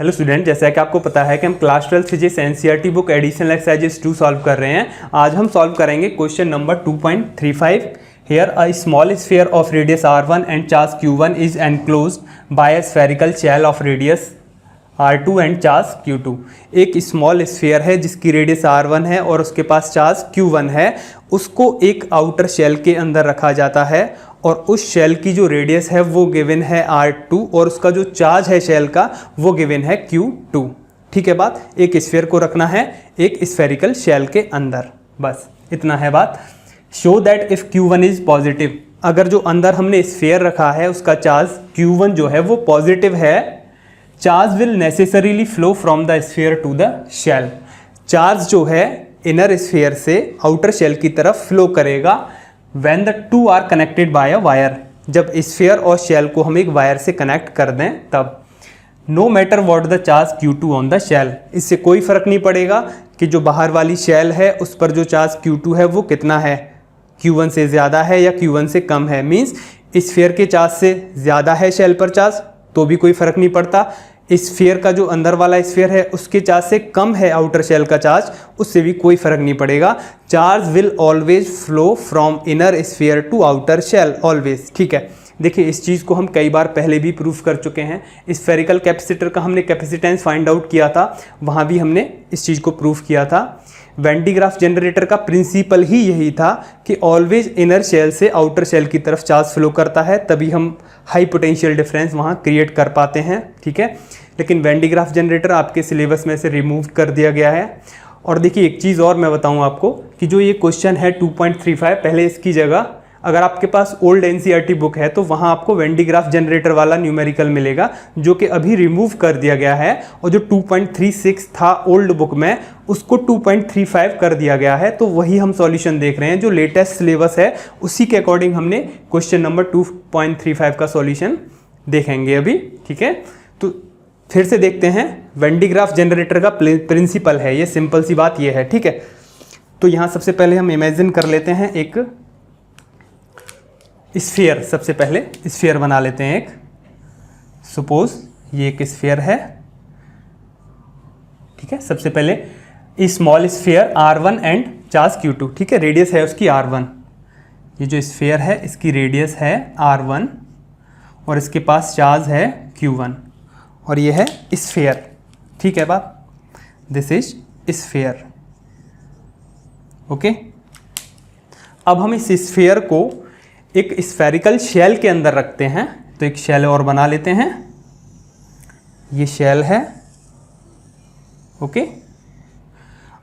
Hello student, जैसा कि आपको पता है कि हम class 12 physics NCERT book additional exercises 2 solve कर रहे हैं। आज हम सॉल्व करेंगे question number 2.35। Here a small sphere of radius r1 and charge q1 is enclosed by a spherical shell of radius r2 and charge q2। एक small sphere है जिसकी radius r1 है और उसके पास चार्ज q1 है। उसको एक आउटर शेल के अंदर रखा जाता है और उस शेल की जो रेडियस है वो गिवन है r2 और उसका जो चार्ज है शेल का वो गिवन है q2। ठीक है बात, एक स्फीयर को रखना है एक स्फेरिकल शेल के अंदर, बस इतना है बात। Show that if q1 is positive, अगर जो अंदर हमने स्फीयर रखा है उसका चार्ज q1 जो है वो पॉजिटिव है, charge will necessarily flow from the sphere to the shell. Charge जो है इनर स्फीयर से आउटर शेल की तरफ फ्लो करेगा when the two are connected by a wire, जब स्फीयर और शेल को हम एक वायर से कनेक्ट कर दें तब। no matter what the charge q2 on the shell, इससे कोई फर्क नहीं पड़ेगा कि जो बाहर वाली शेल है उस पर जो चार्ज q2 है वो कितना है, q1 से ज़्यादा है या q1 से कम है। मीन्स स्फीयर के चार्ज से ज़्यादा है शेल पर चार्ज तो भी कोई फर्क नहीं पड़ता, स्फीयर का जो अंदर वाला स्फीयर है उसके चार्ज से कम है आउटर शेल का चार्ज, उससे भी कोई फर्क नहीं पड़ेगा। Charge will always flow from inner sphere to outer shell always. ठीक है, देखिए इस चीज़ को हम कई बार पहले भी प्रूफ कर चुके हैं। स्फेरिकल कैपेसिटर का हमने कैपेसिटेंस फाइंड आउट किया था, वहाँ भी हमने इस चीज़ को प्रूफ किया था। वेन डी ग्राफ जनरेटर का प्रिंसिपल ही यही था कि ऑलवेज इनर शेल से आउटर शेल की तरफ चार्ज फ्लो करता है, तभी हम हाई पोटेंशियल डिफरेंस वहाँ क्रिएट कर पाते हैं। ठीक है, लेकिन वेन डी ग्राफ जनरेटर आपके सिलेबस में से रिमूव कर दिया गया है। और देखिए एक चीज़ और मैं बताऊँ आपको कि जो ये क्वेश्चन है 2.35, पहले इसकी जगह अगर आपके पास ओल्ड एनसीईआरटी बुक है तो वहाँ आपको वेन डी ग्राफ जनरेटर वाला न्यूमेरिकल मिलेगा जो कि अभी रिमूव कर दिया गया है, और जो 2.36 था ओल्ड बुक में उसको 2.35 कर दिया गया है। तो वही हम सॉल्यूशन देख रहे हैं, जो लेटेस्ट सिलेबस है उसी के अकॉर्डिंग हमने क्वेश्चन नंबर 2.35 का सॉल्यूशन देखेंगे अभी। ठीक है, तो फिर से देखते हैं वेन डी ग्राफ जनरेटर का प्रिंसिपल है ये, सिंपल सी बात ये है। ठीक है, तो यहाँ सबसे पहले हम इमेजिन कर लेते हैं एक स्फीयर, सबसे पहले स्फीयर बना लेते हैं एक। सपोज ये एक स्फीयर है, ठीक है। सबसे पहले small sphere r1 and charge q2, ठीक है, रेडियस है उसकी r1। ये जो स्फीयर है इसकी रेडियस है r1 और इसके पास चार्ज है q1 और ये है स्फीयर। ठीक है बात, दिस इज स्फीयर। ओके, अब हम इस स्फीयर को एक स्फेरिकल शेल के अंदर रखते हैं, तो एक शेल और बना लेते हैं। ये शेल है, ओके,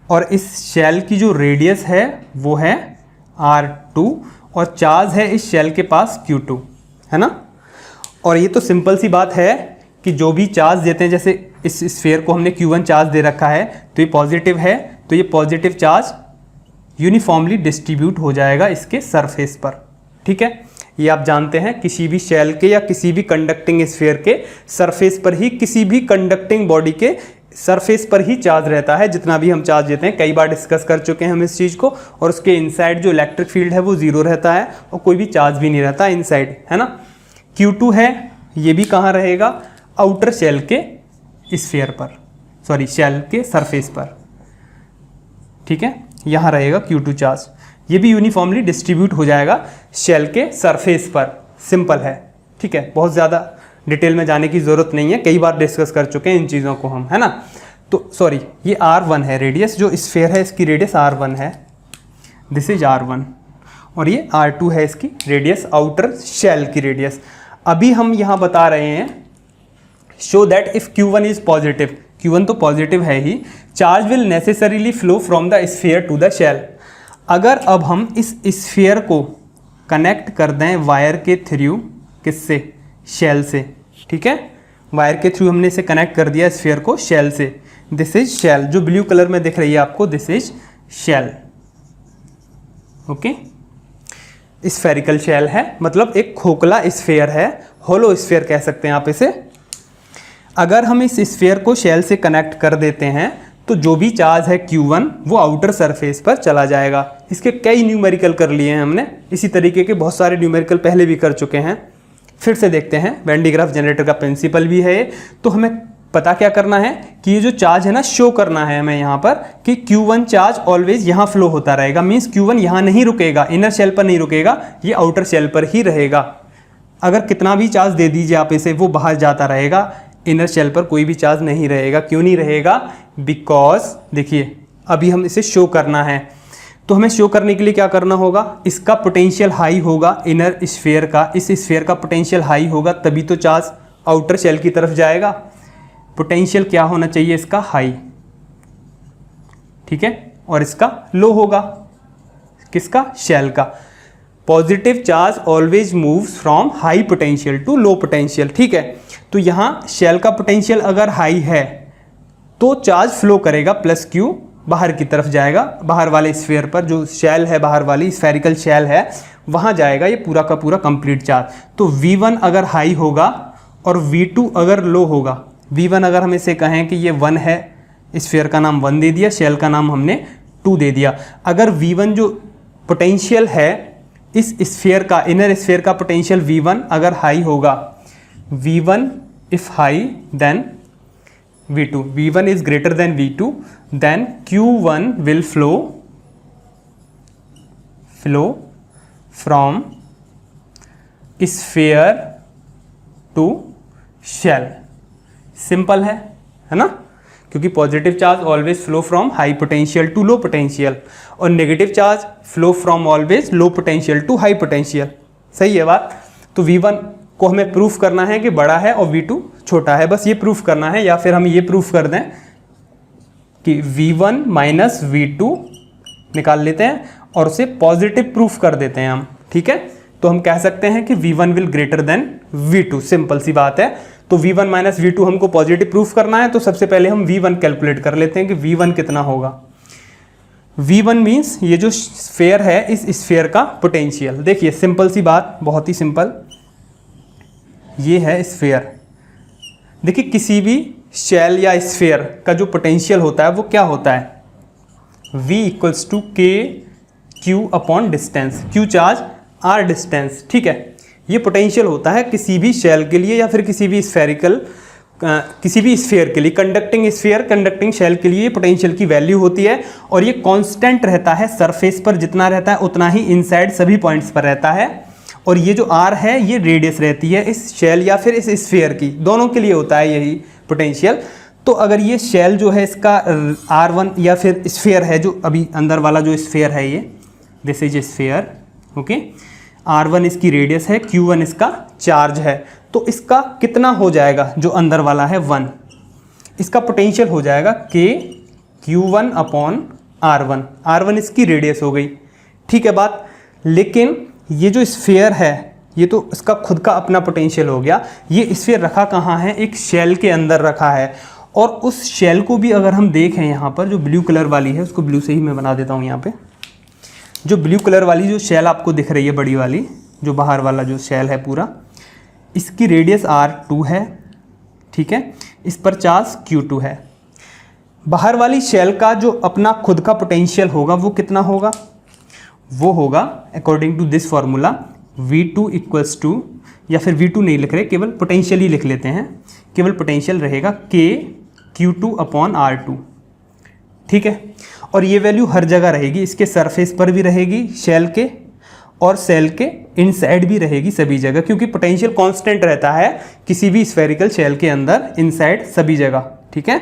और इस शेल की जो रेडियस है वो है r2 और चार्ज है इस शेल के पास q2, है ना। और ये तो सिंपल सी बात है कि जो भी चार्ज देते हैं, जैसे इस स्फीयर को हमने q1 चार्ज दे रखा है तो ये पॉजिटिव है, तो ये पॉजिटिव चार्ज यूनिफॉर्मली डिस्ट्रीब्यूट हो जाएगा इसके सरफेस पर। ठीक है, ये आप जानते हैं किसी भी शेल के या किसी भी कंडक्टिंग स्फीयर के सरफेस पर ही, किसी भी कंडक्टिंग बॉडी के सरफेस पर ही चार्ज रहता है। जितना भी हम चार्ज देते हैं, कई बार डिस्कस कर चुके हैं हम इस चीज़ को, और उसके इनसाइड जो इलेक्ट्रिक फील्ड है वो जीरो रहता है और कोई भी चार्ज भी नहीं रहता इनसाइड, है ना। q2 है, ये भी कहाँ रहेगा, आउटर शेल के स्फीयर पर, सॉरी शेल के सरफेस पर। ठीक है, यहाँ रहेगा q2 चार्ज, ये भी यूनिफॉर्मली डिस्ट्रीब्यूट हो जाएगा शेल के सरफेस पर। सिंपल है, ठीक है, बहुत ज़्यादा डिटेल में जाने की ज़रूरत नहीं है, कई बार डिस्कस कर चुके हैं इन चीज़ों को हम, है ना। तो सॉरी, ये r1 है रेडियस, जो स्फीयर है इसकी रेडियस r1 है, दिस इज r1, और ये r2 है इसकी रेडियस, आउटर शेल की रेडियस। अभी हम यहाँ बता रहे हैं show that if q1 is positive, q1 तो पॉजिटिव है ही, charge will necessarily flow from the sphere to the shell. अगर अब हम इस स्फीयर को कनेक्ट कर दें वायर के थ्रू, किससे, शेल से, ठीक है, वायर के थ्रू हमने इसे कनेक्ट कर दिया स्फीयर को शेल से। दिस इज शेल, जो ब्लू कलर में दिख रही है आपको, this is shell. Okay, spherical shell है, मतलब एक खोखला स्फीयर है, होलो स्फीयर कह सकते हैं आप इसे। अगर हम इस स्फीयर को शेल से कनेक्ट कर देते हैं तो जो भी चार्ज है q1 वो आउटर सरफेस पर चला जाएगा। इसके कई न्यूमेरिकल कर लिए हैं हमने, इसी तरीके के बहुत सारे न्यूमेरिकल पहले भी कर चुके हैं। फिर से देखते हैं, वेन डी ग्राफ जनरेटर का प्रिंसिपल भी है ये, तो हमें पता क्या करना है कि ये जो चार्ज है ना शो करना है हमें यहाँ पर कि Q1 चार्ज ऑलवेज यहाँ फ्लो होता रहेगा, मीन्स Q1 यहाँ नहीं रुकेगा, इनर शेल पर नहीं रुकेगा, ये आउटर शेल पर ही रहेगा। अगर कितना भी चार्ज दे दीजिए आप इसे, वो बाहर जाता रहेगा, इनर शेल पर कोई भी चार्ज नहीं रहेगा। क्यों नहीं रहेगा? बिकॉज देखिए अभी हम इसे शो करना है, तो हमें शो करने के लिए क्या करना होगा, इसका पोटेंशियल हाई होगा, इनर स्फीयर का, इस स्फीयर का पोटेंशियल हाई होगा, तभी तो चार्ज आउटर शेल की तरफ जाएगा। पोटेंशियल क्या होना चाहिए इसका? हाई, ठीक है, और इसका लो होगा, किसका? शेल का। Positive charge always moves from high potential to low potential, ठीक है। तो यहाँ शेल का पोटेंशियल अगर हाई है तो चार्ज फ्लो करेगा, प्लस क्यू बाहर की तरफ जाएगा, बाहर वाले स्फीयर पर, जो शेल है बाहर वाली स्फेरिकल शेल है वहाँ जाएगा ये पूरा का पूरा कंप्लीट चार्ज। तो V1 अगर हाई होगा और V2 अगर लो होगा, V1 अगर हम इसे कहें कि ये 1 है, स्फीयर का नाम 1 दे दिया, शेल का नाम हमने 2 दे दिया। अगर V1 जो पोटेंशियल है इस स्फीयर का, इनर स्फीयर का पोटेंशियल V1 अगर हाई होगा, V1 if high then V2, V1 is greater than V2, then Q1 will flow from sphere to shell। Simple है ना, क्योंकि positive charge always flow from high potential to low potential और negative charge flow from always low potential to high potential. सही है बात। तो V1 को हमें प्रूफ करना है कि बड़ा है और V2 छोटा है, बस ये प्रूफ करना है। या फिर हम ये प्रूफ कर दें कि V1 माइनस V2 निकाल लेते हैं और उसे पॉजिटिव प्रूफ कर देते हैं हम, ठीक है। तो हम कह सकते हैं कि V1 will greater than V2, simple सी बात है। तो V1 माइनस V2 हमको पॉजिटिव प्रूफ करना है, तो सबसे पहले हम V1 कैलकुलेट कर लेते हैं कि V1 कितना होगा। V1 मीन्स ये जो स्फीयर है इस स्फीयर का पोटेंशियल। देखिए सिंपल सी बात, बहुत ही सिंपल, ये है स्फीयर। देखिए किसी भी शेल या स्फीयर का जो पोटेंशियल होता है वो क्या होता है? V equals to k q upon distance, q charge r distance, ठीक है। ये पोटेंशियल होता है किसी भी शेल के लिए या फिर किसी भी स्फेरिकल किसी भी स्फीयर के लिए, कंडक्टिंग स्फीयर, कंडक्टिंग शेल के लिए पोटेंशियल की वैल्यू होती है और ये कांस्टेंट रहता है। सरफेस पर जितना रहता है उतना ही इनसाइड सभी पॉइंट्स पर रहता है। और ये जो आर है ये रेडियस रहती है इस शेल या फिर इस स्फीयर की, दोनों के लिए होता है यही पोटेंशियल। तो अगर ये शेल जो है इसका R1 या फिर स्फीयर है, जो अभी अंदर वाला जो स्फीयर है ये, this is sphere, okay, R1 इसकी रेडियस है, Q1 इसका चार्ज है, तो इसका कितना हो जाएगा? जो अंदर वाला है 1, इसका पोटेंशियल हो जाएगा K Q1 upon R1, R1 इसकी रेडियस हो गई, ठीक है बात। लेकिन ये जो स्फीयर है ये तो इसका खुद का अपना पोटेंशियल हो गया। ये स्फीयर रखा कहाँ है? एक शेल के अंदर रखा है। और उस शेल को भी अगर हम देखें यहाँ पर, जो ब्लू कलर वाली है, उसको ब्लू से ही मैं बना देता हूँ यहाँ पे। जो ब्लू कलर वाली जो शेल आपको दिख रही है, बड़ी वाली, जो बाहर वाला जो शेल है पूरा, इसकी रेडियस R2 है, ठीक है, इस पर चार्ज Q2 है। बाहर वाली शेल का जो अपना खुद का पोटेंशियल होगा वो कितना होगा? वो होगा according to this formula V2 equals to, या फिर V2 नहीं लिख रहे, केवल पोटेंशियल ही लिख लेते हैं, केवल पोटेंशियल रहेगा K Q2 अपॉन R2, ठीक है। और ये वैल्यू हर जगह रहेगी, इसके सरफेस पर भी रहेगी शेल के, और शेल के इनसाइड भी रहेगी, सभी जगह, क्योंकि पोटेंशियल कांस्टेंट रहता है किसी भी स्फेरिकल शेल के अंदर, इनसाइड सभी जगह, ठीक है।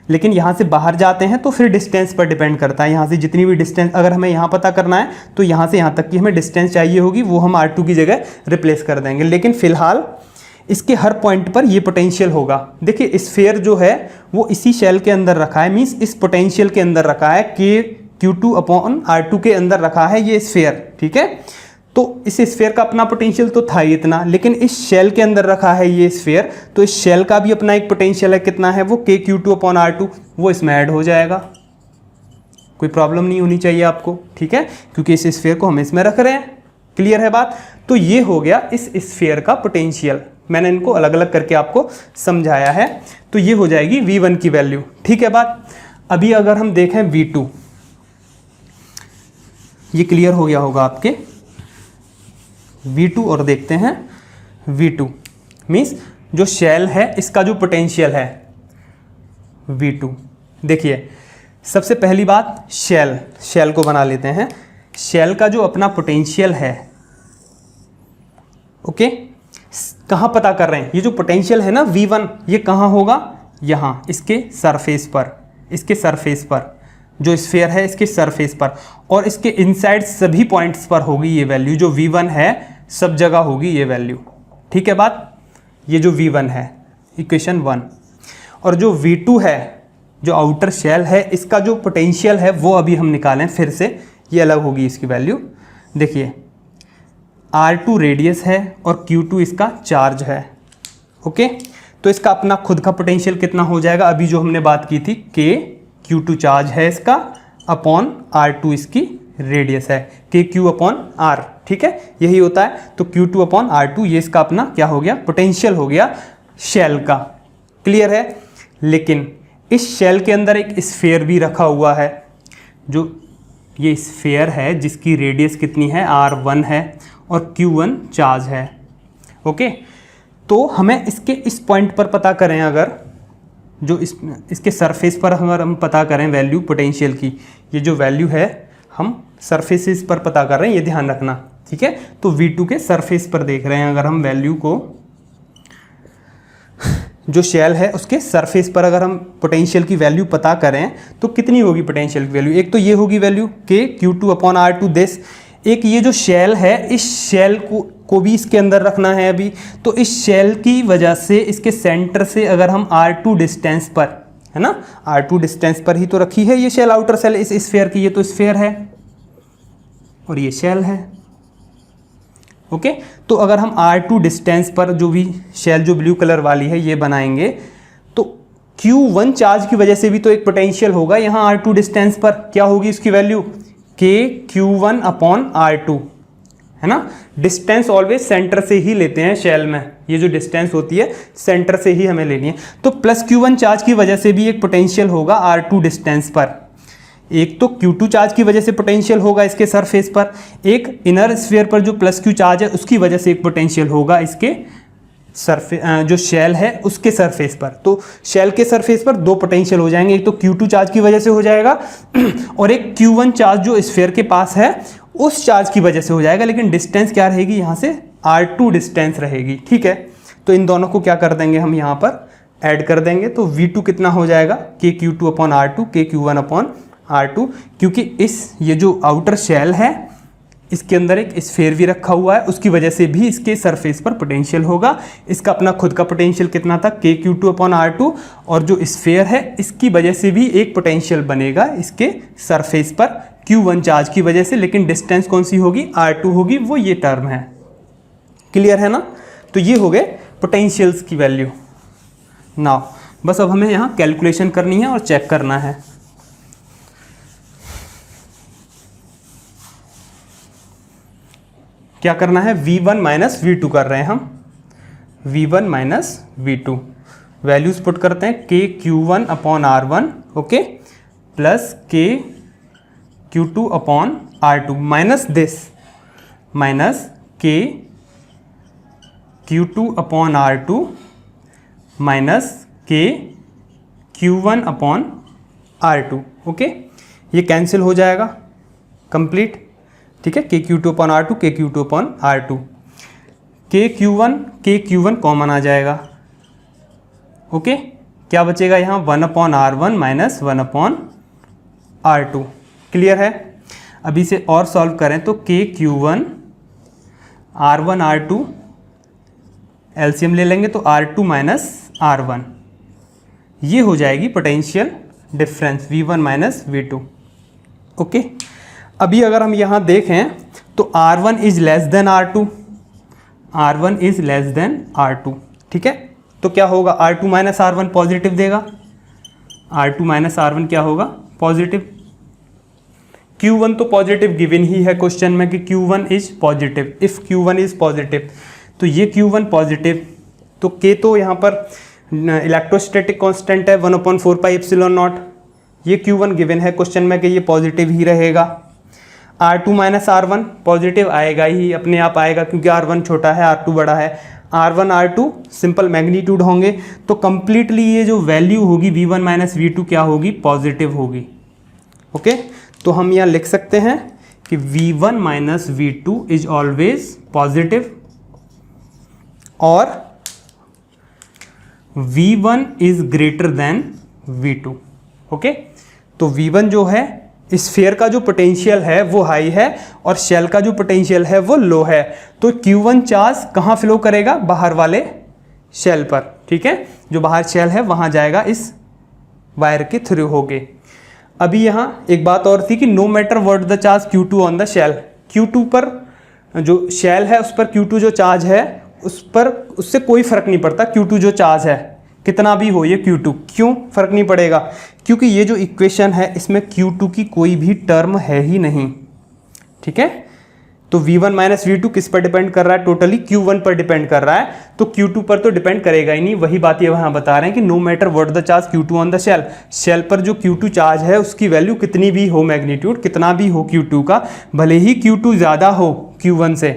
लेकिन यहाँ से बाहर जाते हैं तो फिर डिस्टेंस पर डिपेंड करता है। यहाँ से जितनी भी डिस्टेंस, अगर हमें यहाँ पता करना है तो यहाँ से यहाँ तक की हमें डिस्टेंस चाहिए होगी, वो हम R2 की जगह रिप्लेस कर देंगे। लेकिन फिलहाल इसके हर पॉइंट पर ये पोटेंशियल होगा। देखिए स्फीयर जो है वो इसी शेल के अंदर रखा है, मीन्स इस पोटेंशियल के अंदर रखा है, K Q2 अपॉन R2 के अंदर रखा है ये स्फीयर, ठीक है। तो इस स्फीयर का अपना पोटेंशियल तो था ही इतना, लेकिन इस शेल के अंदर रखा है ये स्फीयर, तो इस शेल का भी अपना एक पोटेंशियल है, कितना है वो? K Q2 अपॉन R2, वो इसमें ऐड हो जाएगा। कोई प्रॉब्लम नहीं होनी चाहिए आपको, ठीक है, क्योंकि इस स्फीयर को हम इसमें रख रहे हैं। क्लियर है बात? तो ये हो गया इस स्फीयर का पोटेंशियल। मैंने इनको अलग अलग करके आपको समझाया है। तो ये हो जाएगी V1 की वैल्यू, ठीक है बात। अभी अगर हम देखें V2, ये क्लियर हो गया होगा आपके V2, और देखते हैं V2 मीन्स जो शेल है इसका जो पोटेंशियल है, V2। देखिए सबसे पहली बात शेल को बना लेते हैं। शेल का जो अपना पोटेंशियल है, ओके, कहाँ पता कर रहे हैं? ये जो पोटेंशियल है ना V1, ये कहाँ होगा? यहाँ इसके सरफेस पर, जो स्फीयर है इसके सरफेस पर, और इसके इनसाइड सभी पॉइंट्स पर होगी ये वैल्यू। जो V1 है सब जगह होगी ये वैल्यू, ठीक है बात? ये जो V1 है इक्वेशन 1, और जो V2 है जो आउटर शेल है, इसका जो पोटेंशियल है वो अभी हम निकालें फिर से, ये अलग होगी इसकी वैल्यू। देखिए R2 रेडियस है और Q2 इसका चार्ज है, ओके। तो इसका अपना खुद का पोटेंशियल कितना हो जाएगा? अभी जो हमने बात की थी K Q2 चार्ज है इसका अपॉन R2 इसकी रेडियस है, KQ अपॉन R, ठीक है, यही होता है। तो Q2 अपॉन R2 ये इसका अपना क्या हो गया? पोटेंशियल हो गया शेल का, क्लियर है? लेकिन इस शेल के अंदर एक स्फीयर भी रखा हुआ है, जो ये स्फीयर है जिसकी रेडियस कितनी है? R1 है और Q1 चार्ज है, ओके। तो हमें इसके इस पॉइंट पर पता करें, अगर जो इसके सरफेस पर अगर हम पता करें वैल्यू पोटेंशियल की, ये जो वैल्यू है हम सरफेसेस पर पता कर रहे हैं, ये ध्यान रखना, ठीक है। तो V2 के सरफेस पर देख रहे हैं अगर हम वैल्यू को, जो शेल है उसके सरफेस पर अगर हम पोटेंशियल की वैल्यू पता करें तो कितनी होगी पोटेंशियल की वैल्यू? एक तो ये होगी value K Q2 upon R2 this, एक ये जो शेल है इस शेल को भी इसके अंदर रखना है अभी। तो इस शेल की वजह से इसके सेंटर से अगर हम R2 डिस्टेंस पर, है ना, R2 डिस्टेंस पर ही तो रखी है ये शेल, आउटर शेल इस स्फीयर की, ये तो स्फीयर है और ये शेल है, ओके। तो अगर हम R2 डिस्टेंस पर जो भी शेल जो ब्लू कलर वाली है ये बनाएंगे, तो Q1 चार्ज की वजह से भी तो एक पोटेंशियल होगा यहाँ R2 डिस्टेंस पर। क्या होगी इसकी value? K Q1 upon R2, है ना। डिस्टेंस ऑलवेज सेंटर से ही लेते हैं शेल में, ये जो डिस्टेंस होती है सेंटर से ही हमें लेनी है। तो प्लस Q1 चार्ज की वजह से भी एक पोटेंशियल होगा R2 डिस्टेंस पर, एक तो Q2 चार्ज की वजह से पोटेंशियल होगा इसके सरफेस पर, एक इनर स्फीयर पर जो प्लस Q चार्ज है उसकी वजह से एक पोटेंशियल होगा इसके सरफेस, जो शेल है उसके सरफेस पर। तो शेल के सरफेस पर दो पोटेंशियल हो जाएंगे, एक तो Q2 चार्ज की वजह से हो जाएगा और एक Q1 चार्ज जो स्फीयर के पास है उस चार्ज की वजह से हो जाएगा, लेकिन डिस्टेंस क्या रहेगी यहाँ से? R2 डिस्टेंस रहेगी, ठीक है। तो इन दोनों को क्या कर देंगे हम यहाँ पर ऐड कर देंगे, तो V2 कितना हो जाएगा? K Q2 upon R2 K Q1 upon R2, क्योंकि ये जो आउटर शेल है इसके अंदर एक स्फीयर भी रखा हुआ है, उसकी वजह से भी इसके सरफेस पर पोटेंशियल होगा। इसका अपना खुद का पोटेंशियल कितना था? K Q2 अपॉन R2, और जो स्फीयर है इसकी वजह से भी एक पोटेंशियल बनेगा इसके सरफेस पर Q1 चार्ज की वजह से, लेकिन डिस्टेंस कौन सी होगी? R2 होगी, वो ये टर्म है, क्लियर है ना। तो ये हो गए पोटेंशियल्स की वैल्यू। नाउ बस अब हमें यहाँ कैलकुलेशन करनी है और चेक करना है। क्या करना है? V1 माइनस V2 कर रहे हैं हम, V1 minus V2 values put करते हैं, K Q1 upon R1, okay, plus K Q2 upon R2 minus this, minus K Q2 upon R2 minus K Q1 upon R2, okay. ये cancel हो जाएगा complete, ठीक है। K Q2 upon R2 K Q2 upon R2, K Q1 common आ जाएगा, okay. क्या बचेगा यहाँ? 1 upon R1 minus 1 upon R2, clear है। अभी से और सॉल्व करें तो K Q1 R1 R2 LCM ले लेंगे तो R2 माइनस R1, ये हो जाएगी potential difference V1 minus V2, okay. अभी अगर हम यहाँ देखें तो R1 is less than R2, R1 is less than R2, ठीक है। तो क्या होगा? R2 माइनस R1 पॉजिटिव देगा, R2 माइनस R1 क्या होगा? पॉजिटिव। Q1 तो पॉजिटिव गिवन ही है क्वेश्चन में कि Q1 is positive, if Q1 is positive, तो ये Q1 पॉजिटिव, तो K तो यहाँ पर इलेक्ट्रोस्टैटिक कांस्टेंट है 1/4 पाई एप्सिलॉन नॉट, ये Q1 गिवन है क्वेश्चन में कि ये पॉजिटिव ही रहेगा। R2 माइनस R1 पॉजिटिव आएगा ही, अपने आप आएगा, क्योंकि R1 छोटा है R2 बड़ा है। R1 R2 सिंपल मैग्नीट्यूड होंगे, तो कंप्लीटली ये जो वैल्यू होगी V1 माइनस V2 क्या होगी, पॉजिटिव होगी। ओके, तो हम यहाँ लिख सकते हैं कि V1 minus V2 is always positive और V1 is greater than V2। Okay, तो V1 जो है स्फीयर का जो पोटेंशियल है वो हाई है और शेल का जो पोटेंशियल है वो लो है, तो Q1 चार्ज कहाँ फ्लो करेगा, बाहर वाले शेल पर। ठीक है, जो बाहर शेल है वहाँ जाएगा इस वायर के थ्रू होके। अभी यहाँ एक बात और थी कि no matter what the charge Q2 on the shell, Q2 पर जो शेल है उस पर Q2 जो चार्ज है उस पर उससे कोई फर्क नहीं पड़ता, Q2 जो चार्ज है कितना भी हो ये Q2, क्यों फर्क नहीं पड़ेगा, क्योंकि ये जो इक्वेशन है इसमें Q2 की कोई भी टर्म है ही नहीं। ठीक है, तो V1 माइनस V2 किस पर डिपेंड कर रहा है, टोटली Q1 पर डिपेंड कर रहा है, तो Q2 पर तो डिपेंड करेगा ही नहीं। वही बात ये वहाँ बता रहे हैं कि no matter what the charge Q2 on the shell, shell पर जो Q2 चार्ज है उसकी वैल्यू कितनी भी हो, मैग्नीट्यूड कितना भी हो Q2 का, भले ही Q2 ज़्यादा हो Q1 से,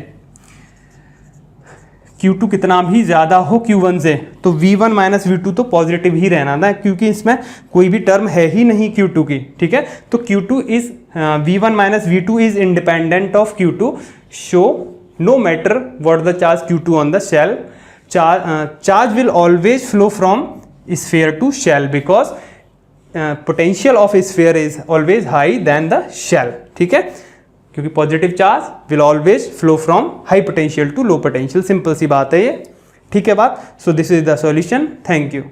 Q2 कितना भी ज़्यादा हो Q1 से, तो V1 माइनस V2 तो पॉजिटिव ही रहना था, क्योंकि इसमें कोई भी टर्म है ही नहीं Q2 की। ठीक है, तो Q2 is V1 minus V2 is independent of Q2, so no matter what the charge Q2 on the shell, charge will always flow from sphere to shell because potential of sphere is always high than the shell. ठीक है, क्योंकि positive charge will always flow from high potential to low potential, simple सी बात है ये। ठीक है बात, so this is the solution, thank you.